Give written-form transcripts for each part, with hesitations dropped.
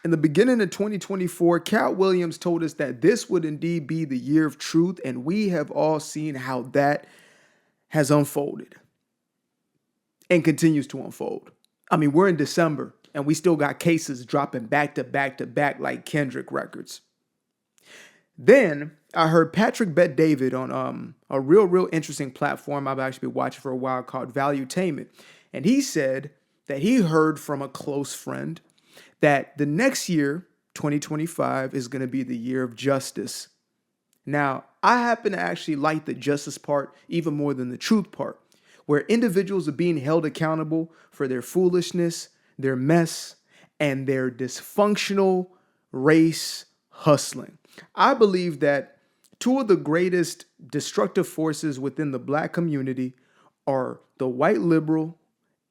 In the beginning of 2024, Cat Williams told us that this would indeed be the year of truth, and we have all seen how that has unfolded and continues to unfold. I mean, we're in December, and we still got cases dropping back to back to back like Kendrick records. Then I heard Patrick Bet David on a real interesting platform I've actually been watching for a while called Valuetainment. And he said that he heard from a close friend that the next year, 2025, is going to be the year of justice. Now, I happen to actually like the justice part even more than the truth part, where individuals are being held accountable for their foolishness, their mess, and their dysfunctional race hustling. I believe that two of the greatest destructive forces within the Black community are the white liberal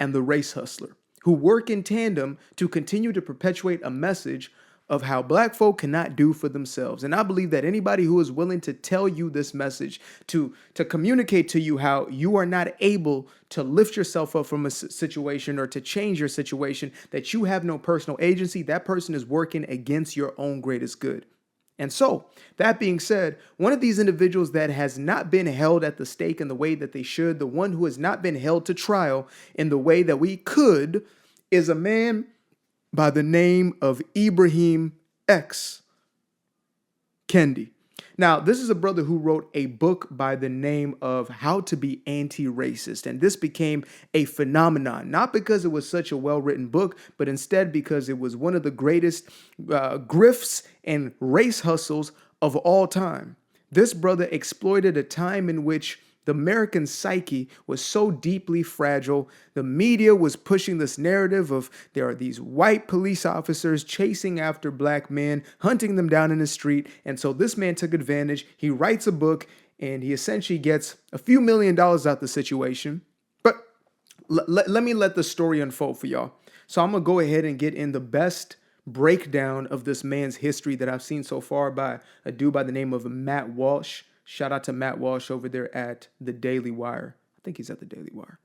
and the race hustler, who work in tandem to continue to perpetuate a message of how Black folk cannot do for themselves. And I believe that anybody who is willing to tell you this message, to communicate to you how you are not able to lift yourself up from a situation or to change your situation, that you have no personal agency, that person is working against your own greatest good. And so, that being said, one of these individuals that has not been held at the stake in the way that they should, the one who has not been held to trial in the way that we could, is a man by the name of Ibrahim X. Kendi. Now, this is a brother who wrote a book by the name of How to Be Anti-Racist. And this became a phenomenon, not because it was such a well-written book, but instead because it was one of the greatest grifts and race hustles of all time. This brother exploited a time in which the American psyche was so deeply fragile. The media was pushing this narrative of there are these white police officers chasing after Black men, hunting them down in the street. And so this man took advantage. He writes a book and he essentially gets a few $1 million out the situation. But let me let the story unfold for y'all. So I'm going to go ahead and get in the best breakdown of this man's history that I've seen so far by a dude by the name of Matt Walsh. Shout out to Matt Walsh over there at the Daily Wire. I think he's at the Daily Wire.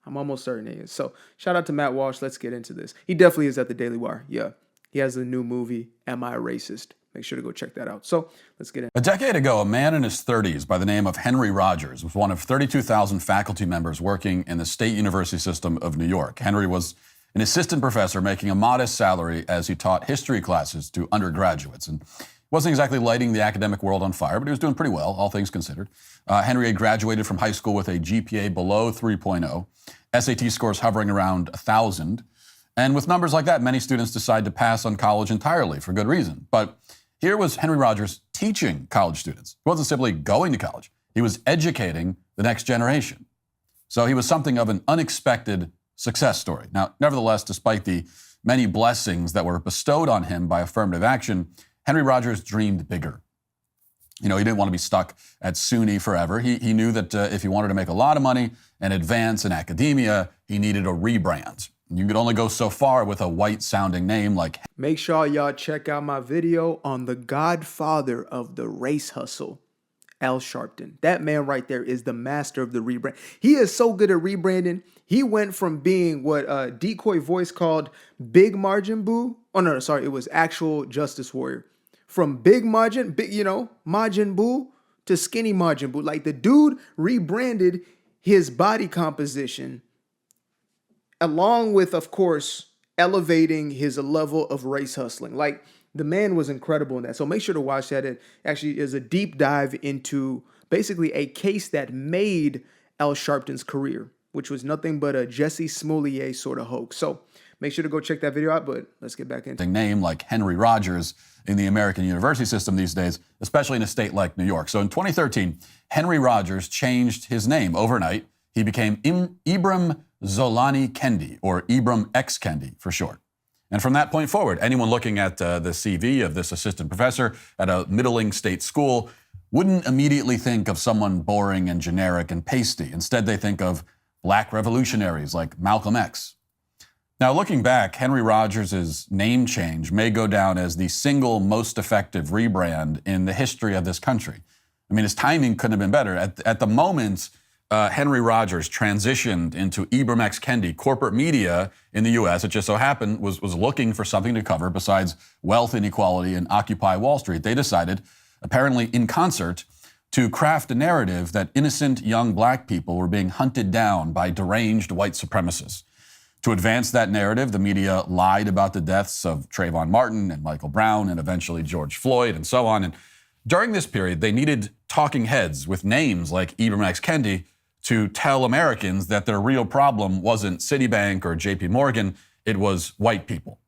I'm almost certain he is. So shout out to Matt Walsh. Let's get into this. He definitely is at the Daily Wire. Yeah. He has a new movie, Am I a Racist? Make sure to go check that out. So let's get in. A decade ago, a man in his 30s by the name of Henry Rogers was one of 32,000 faculty members working in the State University system of New York. Henry was an assistant professor making a modest salary as he taught history classes to undergraduates. And wasn't exactly lighting the academic world on fire, but he was doing pretty well, all things considered. Henry had graduated from high school with a GPA below 3.0, SAT scores hovering around 1,000. And with numbers like that, many students decide to pass on college entirely for good reason. But here was Henry Rogers teaching college students. He wasn't simply going to college. He was educating the next generation. So he was something of an unexpected success story. Now, nevertheless, despite the many blessings that were bestowed on him by affirmative action, Henry Rogers dreamed bigger. You know, he didn't want to be stuck at SUNY forever. He knew that if he wanted to make a lot of money and advance in academia, he needed a rebrand. You could only go so far with a white-sounding name like... Make sure y'all check out my video on the godfather of the race hustle, Al Sharpton. That man right there is the master of the rebrand. He is so good at rebranding. He went from being what Decoy Voice called Big Margin Boo. Oh, no, sorry. It was Actual Justice Warrior. From Big Margin, Margin Boo to Skinny Margin Boo. Like, the dude rebranded his body composition along with, of course, elevating his level of race hustling. Like, the man was incredible in that. So make sure to watch that. It actually is a deep dive into basically a case that made Al Sharpton's career, which was nothing but a Jesse Smollett sort of hoax. So make sure to go check that video out, but let's get back into it. Name like Henry Rogers in the American university system these days, especially in a state like New York. So in 2013, Henry Rogers changed his name overnight. He became Ibram Zolani Kendi, or Ibram X Kendi for short. And from that point forward, anyone looking at the CV of this assistant professor at a middling state school wouldn't immediately think of someone boring and generic and pasty. Instead, they think of Black revolutionaries like Malcolm X. Now, looking back, Henry Rogers' name change may go down as the single most effective rebrand in the history of this country. I mean, his timing couldn't have been better. At the moment Henry Rogers transitioned into Ibram X. Kendi. Corporate media in the U.S., it just so happened, was looking for something to cover besides wealth inequality and Occupy Wall Street. They decided, apparently in concert, to craft a narrative that innocent young black people were being hunted down by deranged white supremacists. To advance that narrative, the media lied about the deaths of Trayvon Martin and Michael Brown and eventually George Floyd and so on. And during this period, they needed talking heads with names like Ibram X. Kendi to tell Americans that their real problem wasn't Citibank or JP Morgan, it was white people.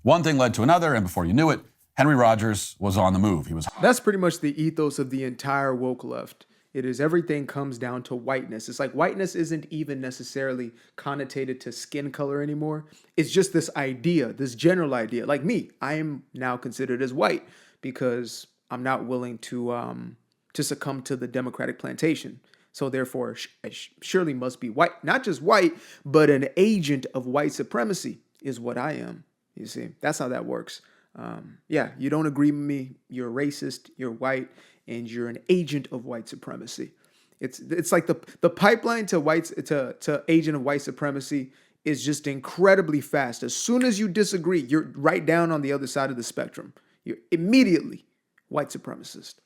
One thing led to another, and before you knew it, Henry Rogers was on the move. That's pretty much the ethos of the entire woke left. It is everything comes down to whiteness. It's like whiteness isn't even necessarily connotated to skin color anymore. It's just this idea, this general idea. Like me, I am now considered as white because I'm not willing to succumb to the Democratic plantation. So therefore, I surely must be white. Not just white, but an agent of white supremacy is what I am. You see, that's how that works. Yeah, you don't agree with me, you're racist, you're white, and you're an agent of white supremacy. It's like the pipeline to agent of white supremacy is just incredibly fast. As soon as you disagree, you're right down on the other side of the spectrum. You're immediately white supremacist.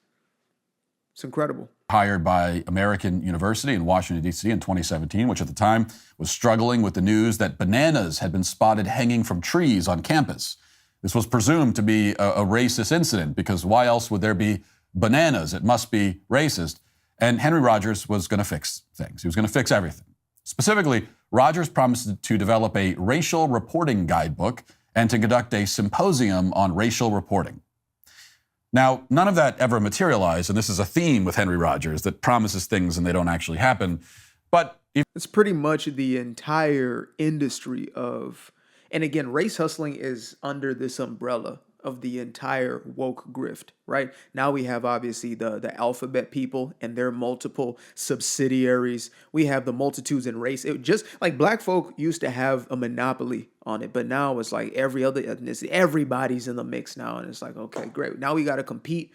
It's incredible. Hired by American University in Washington, D.C. in 2017, which at the time was struggling with the news that bananas had been spotted hanging from trees on campus. This was presumed to be a racist incident because why else would there be bananas? It must be racist. And Henry Rogers was going to fix things. He was going to fix everything. Specifically, Rogers promised to develop a racial reporting guidebook and to conduct a symposium on racial reporting. Now, none of that ever materialized, and this is a theme with Henry Rogers that promises things and they don't actually happen. But it's pretty much the entire industry of, and again, race hustling is under this umbrella of the entire woke grift, right? Now we have obviously the alphabet people and their multiple subsidiaries. We have the multitudes in race. It just like black folk used to have a monopoly on it, but now it's like every other ethnicity, everybody's in the mix now. And it's like, okay, great. Now we got to compete,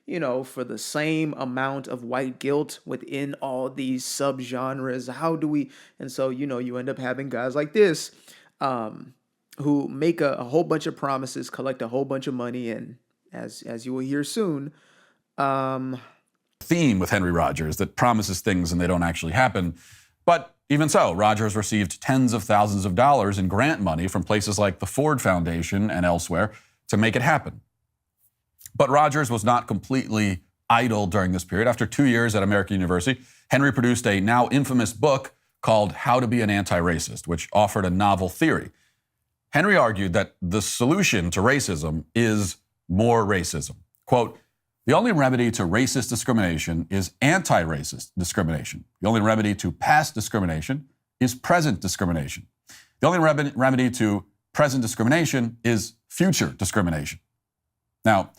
for the same amount of white guilt within all these subgenres. How do we? And so, you end up having guys like this, who make a whole bunch of promises, collect a whole bunch of money, and as you will hear soon, theme with Henry Rogers that promises things and they don't actually happen. But even so, Rogers received tens of thousands of dollars in grant money from places like the Ford Foundation and elsewhere to make it happen. But Rogers was not completely idle during this period. After 2 years at American University, Henry produced a now infamous book called How to Be an Anti-Racist, which offered a novel theory. Henry argued that the solution to racism is more racism. Quote, the only remedy to racist discrimination is anti-racist discrimination. The only remedy to past discrimination is present discrimination. The only remedy to present discrimination is future discrimination. Now,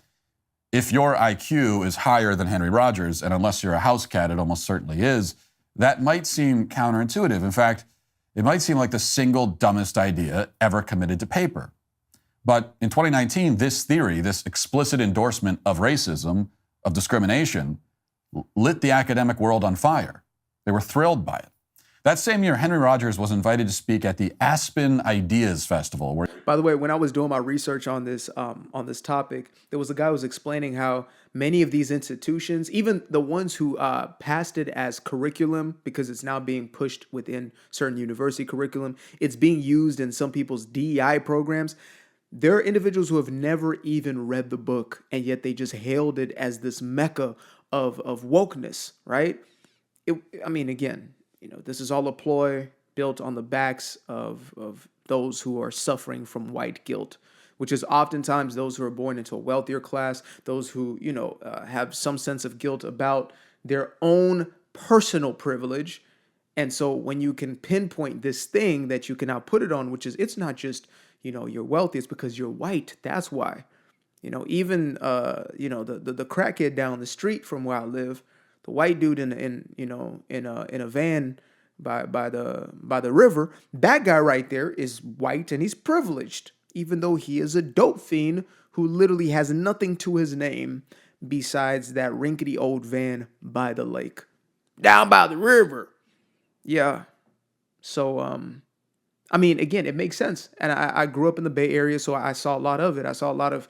if your IQ is higher than Henry Rogers, and unless you're a house cat, it almost certainly is, that might seem counterintuitive. In fact, it might seem like the single dumbest idea ever committed to paper. But in 2019, this theory, this explicit endorsement of racism, of discrimination, lit the academic world on fire. They were thrilled by it. That same year, Henry Rogers was invited to speak at the Aspen Ideas Festival. By the way, when I was doing my research on this topic, there was a guy who was explaining how many of these institutions, even the ones who passed it as curriculum, because it's now being pushed within certain university curriculum, it's being used in some people's DEI programs. There are individuals who have never even read the book, and yet they just hailed it as this mecca of wokeness, right? Again, this is all a ploy built on the backs of those who are suffering from white guilt, which is oftentimes those who are born into a wealthier class, those who, have some sense of guilt about their own personal privilege. And so when you can pinpoint this thing that you can now put it on, which is, it's not just, you're wealthy, it's because you're white. That's why, even, the crackhead down the street from where I live, the white dude in a van by the river, that guy right there is white and he's privileged, even though he is a dope fiend who literally has nothing to his name besides that rinkety old van by the lake. down by the river. Yeah. So, I mean, again, it makes sense. And I grew up in the Bay Area, so I saw a lot of it. I saw a lot of,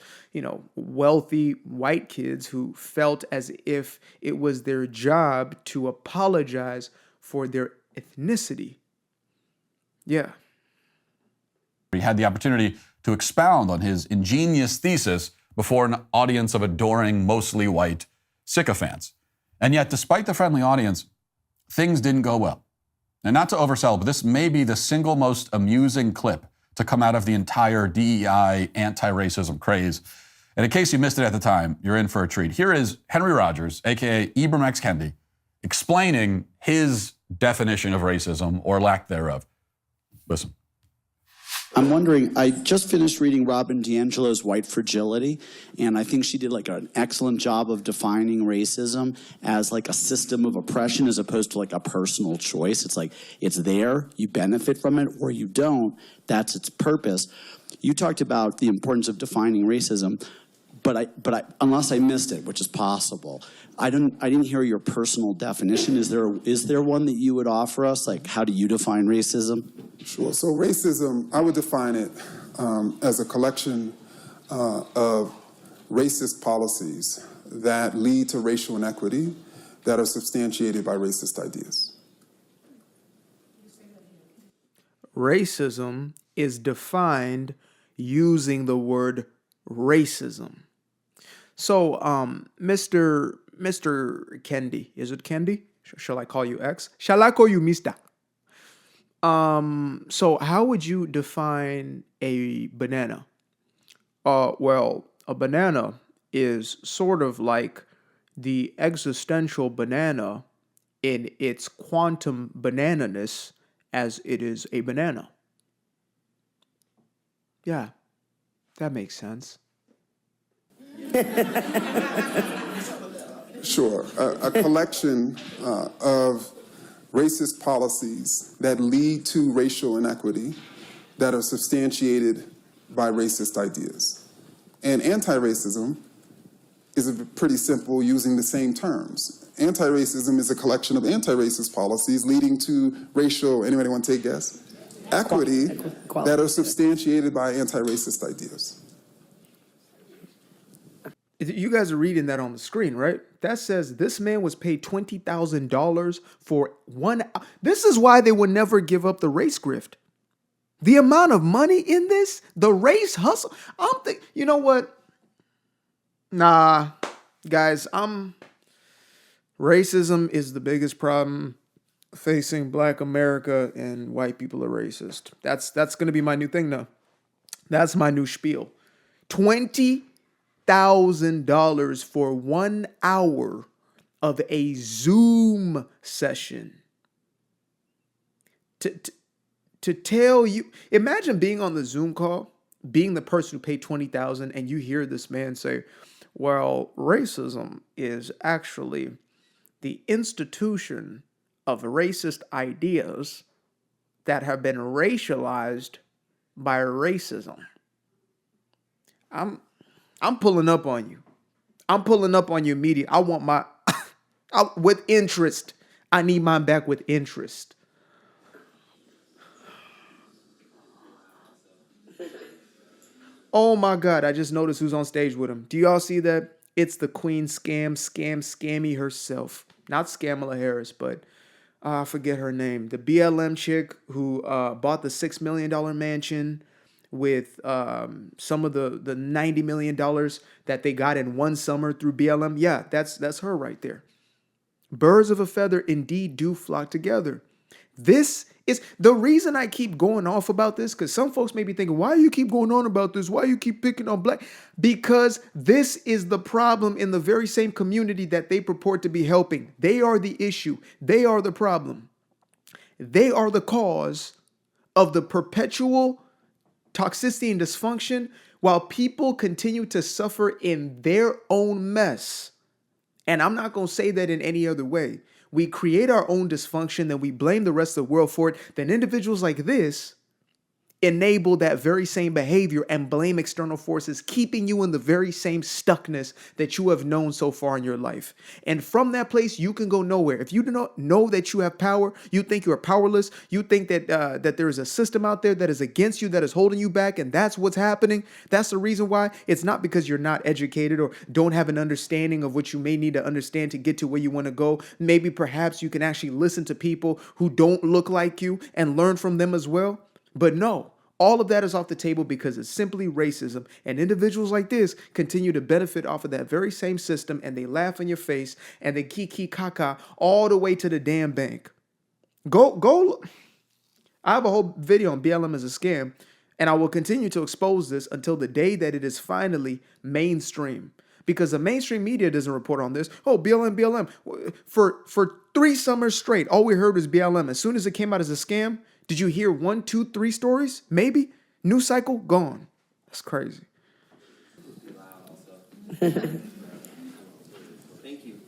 wealthy white kids who felt as if it was their job to apologize for their ethnicity. Yeah. He had the opportunity to expound on his ingenious thesis before an audience of adoring, mostly white sycophants. And yet, despite the friendly audience, things didn't go well. And not to oversell, but this may be the single most amusing clip to come out of the entire DEI anti-racism craze. And in case you missed it at the time, you're in for a treat. Here is Henry Rogers, aka Ibram X. Kendi, explaining his definition of racism or lack thereof. Listen. I'm wondering, I just finished reading Robin DiAngelo's White Fragility, and I think she did like an excellent job of defining racism as like a system of oppression as opposed to like a personal choice. It's like, it's there, you benefit from it, or you don't. That's its purpose. You talked about the importance of defining racism, but I unless I missed it, which is possible, I didn't hear your personal definition. Is there one that you would offer us? Like, how do you define racism? Sure. So racism, I would define it as a collection of racist policies that lead to racial inequity that are substantiated by racist ideas. Racism is defined using the word racism. So, Mr. Kendi, is it Kendi? Shall I call you X? Shall I call you Mister? So how would you define a banana? Well, a banana is sort of like the existential banana in its quantum banananess as it is a banana. Yeah, that makes sense. Sure. A collection of racist policies that lead to racial inequity that are substantiated by racist ideas. And anti-racism is pretty simple, using the same terms. Anti-racism is a collection of anti-racist policies leading to racial, anybody want to take a guess? Equity that are substantiated by anti-racist ideas. You guys are reading that on the screen, right? That says this man was paid $20,000 for 1 hour. This is why they would never give up the race grift. The amount of money in this, the race hustle. I'm thinking, you know what? Nah, guys, racism is the biggest problem facing Black America, and white people are racist. That's going to be my new thing now. That's my new spiel. $20,000 for 1 hour of a Zoom session. To tell you, imagine being on the Zoom call, being the person who paid $20,000, and you hear this man say, well, racism is actually the institution of racist ideas that have been racialized by racism. I'm pulling up on you. I'm pulling up on you immediately. I want my, with interest. I need mine back with interest. Oh my God, I just noticed who's on stage with him. Do y'all see that? It's the Queen Scammy herself. Not Scamala Harris, but I forget her name. The BLM chick who bought the $6 million mansion with some of the $90 million that they got in one summer through BLM. Yeah, that's her right there. Birds of a feather indeed do flock together. This is the reason I keep going off about this, because some folks may be thinking, why you keep going on about this? Why you keep picking on Black? Because this is the problem in the very same community that they purport to be helping. They are the issue. They are the problem. They are the cause of the perpetual toxicity and dysfunction while people continue to suffer in their own mess. And I'm not going to say that in any other way. We create our own dysfunction, then we blame the rest of the world for it. Then individuals like this enable that very same behavior and blame external forces, keeping you in the very same stuckness that you have known so far in your life. And from that place, you can go nowhere. If you do not know that you have power, you think you are powerless, you think that that there is a system out there that is against you, that is holding you back, and that's what's happening. That's the reason why. It's not because you're not educated or don't have an understanding of what you may need to understand to get to where you want to go. Maybe perhaps you can actually listen to people who don't look like you and learn from them as well. But no, all of that is off the table because it's simply racism. And individuals like this continue to benefit off of that very same system, and they laugh in your face and they kiki kaka all the way to the damn bank. Go. I have a whole video on BLM as a scam, and I will continue to expose this until the day that it is finally mainstream. Because the mainstream media doesn't report on this. Oh, BLM. For 3 summers straight, all we heard was BLM. As soon as it came out as a scam, did you hear 1, 2, 3 stories? Maybe. News cycle, gone. That's crazy. Thank you.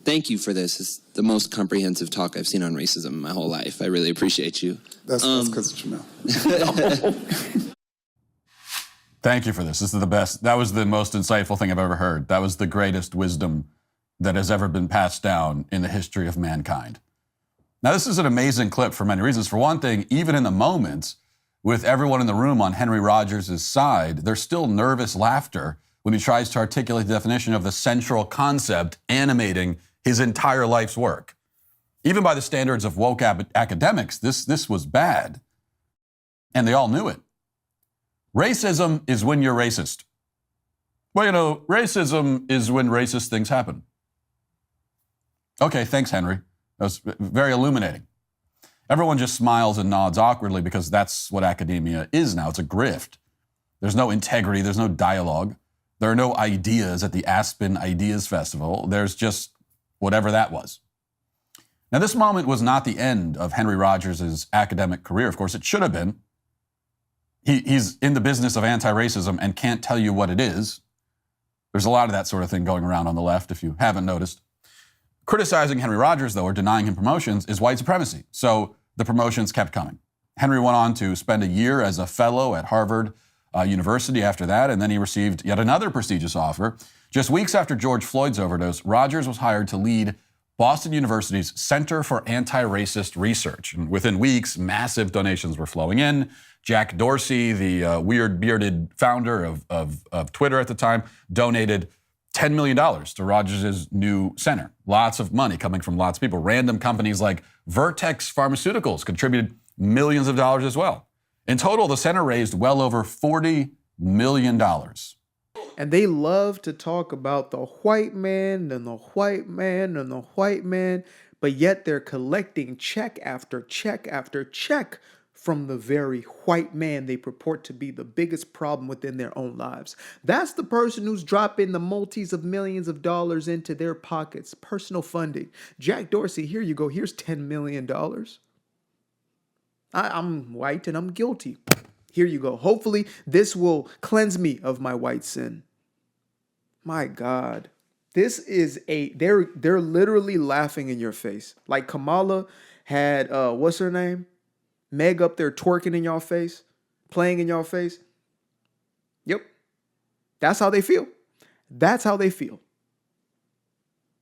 Thank you for this. It's the most comprehensive talk I've seen on racism in my whole life. I really appreciate you. That's because of Jamel. Thank you for this. This is the best. That was the most insightful thing I've ever heard. That was the greatest wisdom that has ever been passed down in the history of mankind. Now, this is an amazing clip for many reasons. For one thing, even in the moment, with everyone in the room on Henry Rogers' side, there's still nervous laughter when he tries to articulate the definition of the central concept animating his entire life's work. Even by the standards of woke academics, this was bad. And they all knew it. Racism is when you're racist. Well, racism is when racist things happen. Okay, thanks, Henry. That was very illuminating. Everyone just smiles and nods awkwardly because that's what academia is now. It's a grift. There's no integrity. There's no dialogue. There are no ideas at the Aspen Ideas Festival. There's just whatever that was. Now, this moment was not the end of Henry Rogers' academic career. Of course, it should have been. He's in the business of anti-racism and can't tell you what it is. There's a lot of that sort of thing going around on the left, if you haven't noticed. Criticizing Henry Rogers, though, or denying him promotions is white supremacy. So the promotions kept coming. Henry went on to spend a year as a fellow at Harvard University after that, and then he received yet another prestigious offer. Just weeks after George Floyd's overdose, Rogers was hired to lead Boston University's Center for Anti-Racist Research. And within weeks, massive donations were flowing in. Jack Dorsey, the weird bearded founder of Twitter at the time, donated $10 million to Rogers' new center. Lots of money coming from lots of people. Random companies like Vertex Pharmaceuticals contributed millions of dollars as well. In total, the center raised well over $40 million. And they love to talk about the white man and the white man and the white man, but yet they're collecting check after check after check from the very white man they purport to be the biggest problem within their own lives. That's the person who's dropping the multis of millions of dollars into their pockets, personal funding. Jack Dorsey, here you go. Here's $10 million. I'm white and I'm guilty. Here you go. Hopefully this will cleanse me of my white sin. My God. This is they're literally laughing in your face. Like Kamala had, what's her name? Meg up there twerking in your face, playing in your face. Yep. That's how they feel. That's how they feel.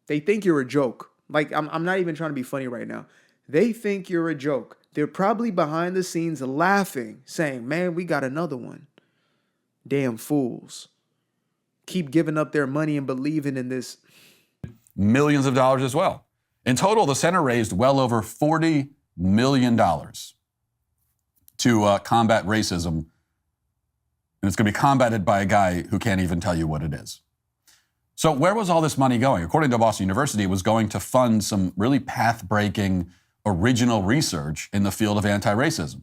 They think you're a joke. Like, I'm not even trying to be funny right now. They think you're a joke. They're probably behind the scenes laughing, saying, man, we got another one. Damn fools. Keep giving up their money and believing in this. Millions of dollars as well. In total, the center raised well over $40 million to combat racism. And it's going to be combated by a guy who can't even tell you what it is. So where was all this money going? According to Boston University, it was going to fund some really path-breaking original research in the field of anti-racism.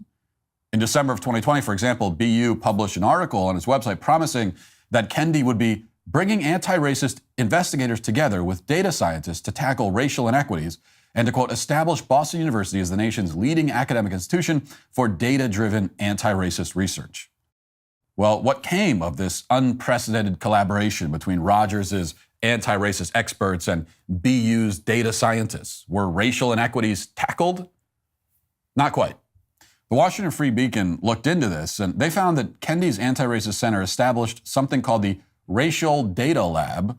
In December of 2020, for example, BU published an article on its website promising that Kendi would be bringing anti-racist investigators together with data scientists to tackle racial inequities and to, quote, establish Boston University as the nation's leading academic institution for data-driven anti-racist research. Well, what came of this unprecedented collaboration between Rogers' anti-racist experts and BU's data scientists? Were racial inequities tackled? Not quite. The Washington Free Beacon looked into this, and they found that Kendi's Anti-Racist Center established something called the Racial Data Lab,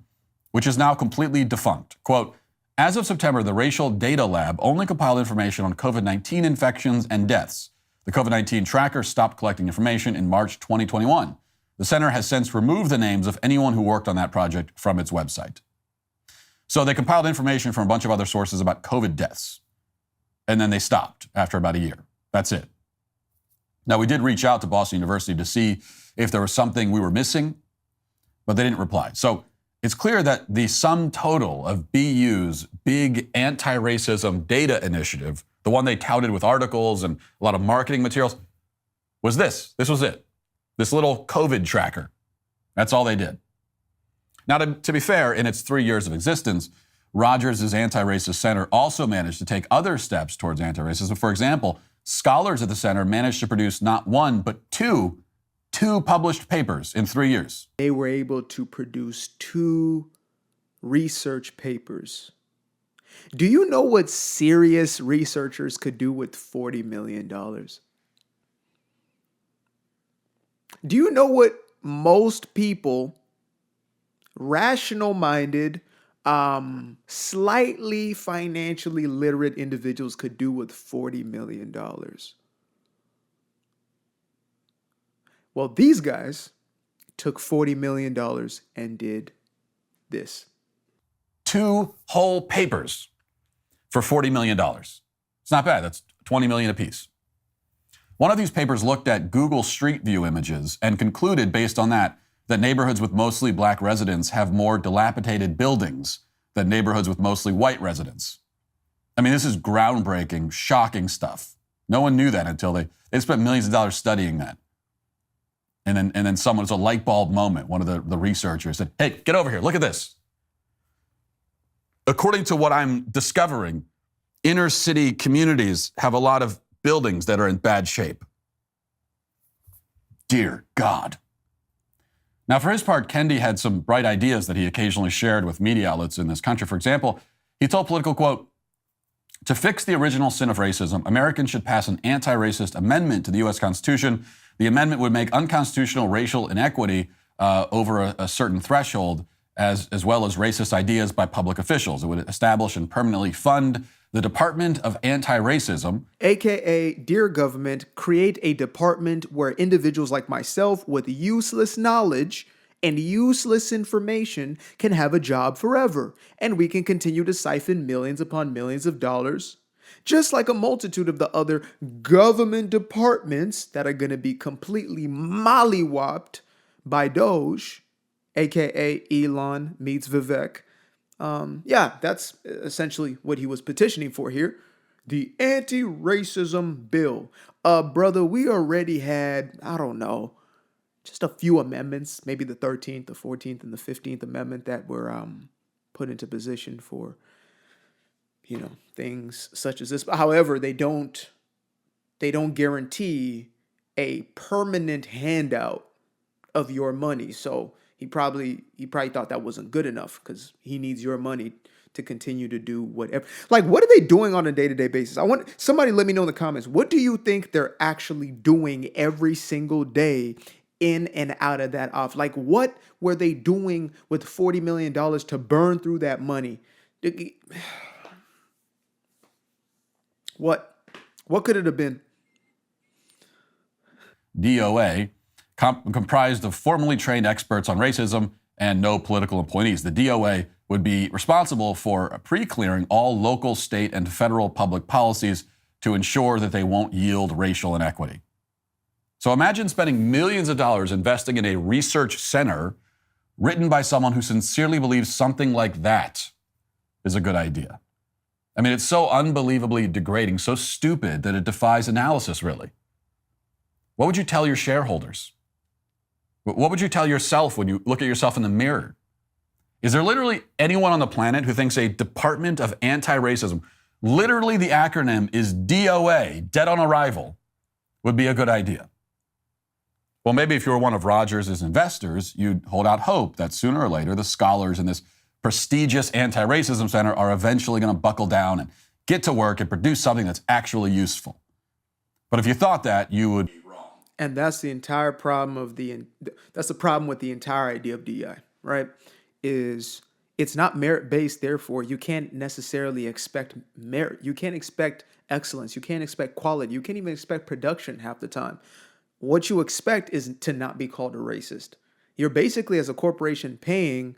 which is now completely defunct. Quote, as of September, the Racial Data Lab only compiled information on COVID-19 infections and deaths. The COVID-19 tracker stopped collecting information in March 2021. The center has since removed the names of anyone who worked on that project from its website. So they compiled information from a bunch of other sources about COVID deaths, and then they stopped after about a year. That's it. Now, we did reach out to Boston University to see if there was something we were missing, but they didn't reply. So it's clear that the sum total of BU's big anti-racism data initiative, the one they touted with articles and a lot of marketing materials, was this. This was it. This little COVID tracker. That's all they did. Now, to be fair, in its 3 years of existence, Rogers' Anti-Racist Center also managed to take other steps towards anti-racism. For example, scholars at the center managed to produce not one, but two published papers in 3 years. They were able to produce 2 research papers. Do you know what serious researchers could do with $40 million? Do you know what most people, rational-minded, slightly financially literate individuals could do with $40 million? Well, these guys took $40 million and did this. 2 whole papers for $40 million. It's not bad. That's $20 million apiece. One of these papers looked at Google Street View images and concluded, based on that neighborhoods with mostly black residents have more dilapidated buildings than neighborhoods with mostly white residents. I mean, this is groundbreaking, shocking stuff. No one knew that until they spent millions of dollars studying that. And then someone, it's a light bulb moment. One of the researchers said, hey, get over here, look at this. According to what I'm discovering, inner city communities have a lot of buildings that are in bad shape. Dear God. Now, for his part, Kendi had some bright ideas that he occasionally shared with media outlets in this country. For example, he told Political, quote, to fix the original sin of racism, Americans should pass an anti-racist amendment to the U.S. Constitution. The amendment would make unconstitutional racial inequity over a certain threshold, as well as racist ideas by public officials. It would establish and permanently fund the Department of Anti-Racism, AKA, dear government, create a department where individuals like myself with useless knowledge and useless information can have a job forever, and we can continue to siphon millions upon millions of dollars, just like a multitude of the other government departments that are going to be completely mollywopped by Doge, AKA Elon meets Vivek. Yeah, that's essentially what he was petitioning for here. The anti-racism bill. Brother, we already had, I don't know, just a few amendments, maybe the 13th, the 14th, and the 15th Amendment that were put into position for, things such as this. But however, they don't guarantee a permanent handout of your money. So he probably thought that wasn't good enough because he needs your money to continue to do whatever. Like, what are they doing on a day-to-day basis? I want somebody let me know in the comments. What do you think they're actually doing every single day in and out of that office? Like, what were they doing with $40 million to burn through that money? What could it have been? DOA, comprised of formally trained experts on racism and no political appointees. The DOA would be responsible for pre-clearing all local, state, and federal public policies to ensure that they won't yield racial inequity. So imagine spending millions of dollars investing in a research center written by someone who sincerely believes something like that is a good idea. I mean, it's so unbelievably degrading, so stupid that it defies analysis, really. What would you tell your shareholders? What would you tell yourself when you look at yourself in the mirror? Is there literally anyone on the planet who thinks a Department of Anti-Racism, literally the acronym is DOA, dead on arrival, would be a good idea? Well, maybe if you were one of Rogers' investors, you'd hold out hope that sooner or later the scholars in this prestigious anti-racism center are eventually going to buckle down and get to work and produce something that's actually useful. But if you thought that, you would be wrong. And that's the entire problem that's the problem with the entire idea of DEI, right? Is it's not merit-based, therefore you can't necessarily expect merit. You can't expect excellence. You can't expect quality. You can't even expect production half the time. What you expect is to not be called a racist. You're basically, as a corporation, paying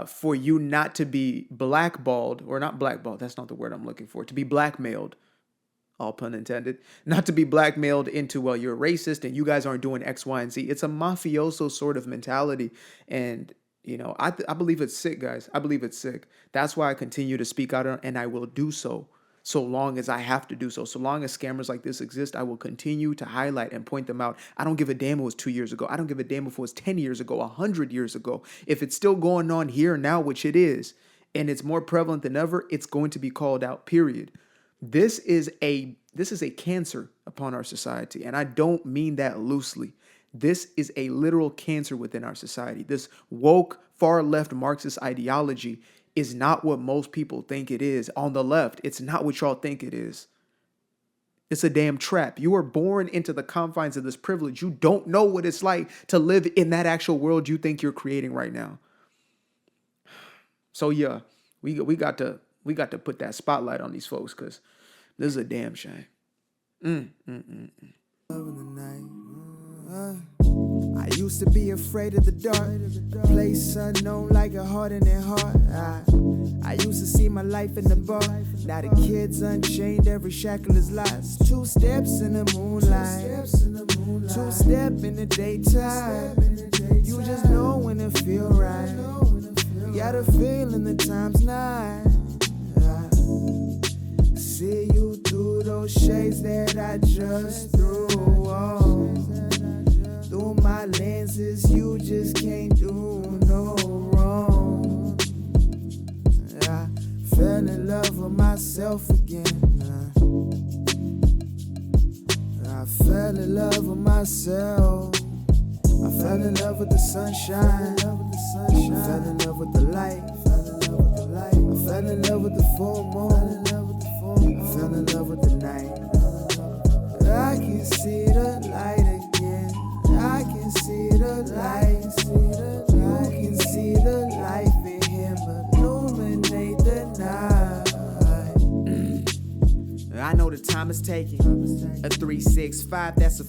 for you not to be blackballed, or not blackballed, that's not the word I'm looking for, to be blackmailed, all pun intended, not to be blackmailed into, well, you're racist and you guys aren't doing X, Y, and Z. It's a mafioso sort of mentality. And, you know, I believe it's sick, guys. I believe it's sick. That's why I continue to speak out, and I will do so long as I have to do so. So long as scammers like this exist, I will continue to highlight and point them out. I don't give a damn if it was 2 years ago. I don't give a damn if it was 10 years ago, 100 years ago. If it's still going on here now, which it is, and it's more prevalent than ever, it's going to be called out, period. This is a cancer upon our society, and I don't mean that loosely. This is a literal cancer within our society. This woke, far left Marxist ideology is not what most people think it is. On the left, it's not what y'all think it is. It's a damn trap. You were born into the confines of this privilege. You don't know what it's like to live in that actual world you think you're creating right now. So yeah, we got to put that spotlight on these folks, because this is a damn shame. I used to be afraid of the dark, place unknown like a heart in their heart. I used to see my life in the bar. Now the kids unchained, every shackle is lost. 2 steps in the moonlight, 2 step in the daytime. You just know when it feel right. You got a feeling the time's not. See you through those shades that I just threw on. Through my lenses, you just can't do no wrong. I fell in love with myself again. I fell in love with myself. I fell in love with the sunshine. I fell in love with the light. I fell in love with the full moon. I fell in love with the night. I can see the light again. I can see the light. You can see the life in him illuminate the night. I know the time is taking. A 365, that's a